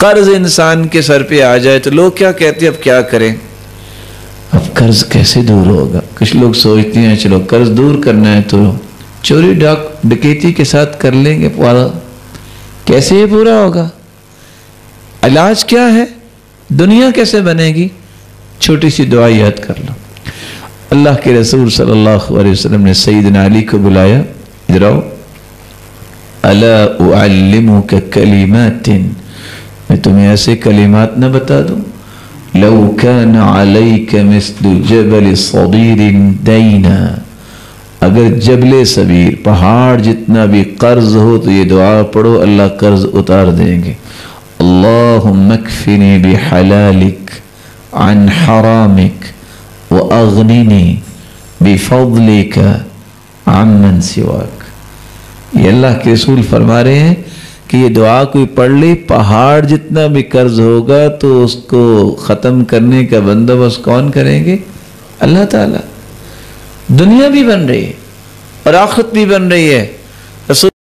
قرض انسان کے سر پہ آ جائے تو لوگ کیا کہتے ہیں اب کیا کریں، اب قرض کیسے دور ہوگا؟ کچھ لوگ سوچتے ہیں چلو قرض دور کرنا ہے تو چوری ڈکیتی کے ساتھ کر لیں گے، کیسے یہ پورا ہوگا؟ علاج کیا ہے؟ دنیا کیسے بنے گی؟ چھوٹی سی دعا یاد کر لو۔ اللہ کے رسول صلی اللہ علیہ وسلم نے سیدنا علی کو بلایا، ادھر آؤ، الا اعلمک کلمات، میں تمہیں ایسے کلمات نہ بتا دوں، لو کان علیک مثل جبل صغیر دینا، اگر جبل صغیر پہاڑ جتنا بھی قرض ہو تو یہ دعا پڑھو اللہ قرض اتار دیں گے۔ اللہم اکفنی بحلالک عن حرامک وَأَغْنِنِي بِفَضْلِكَ عَمَّنْ سِوَاكَ۔ یہ اللہ کے رسول فرما رہے ہیں کہ یہ دعا کوئی پڑھ لے، پہاڑ جتنا بھی قرض ہوگا تو اس کو ختم کرنے کا بندوبست کون کریں گے؟ اللہ تعالیٰ۔ دنیا بھی بن رہی ہے اور آخرت بھی بن رہی ہے۔ رسول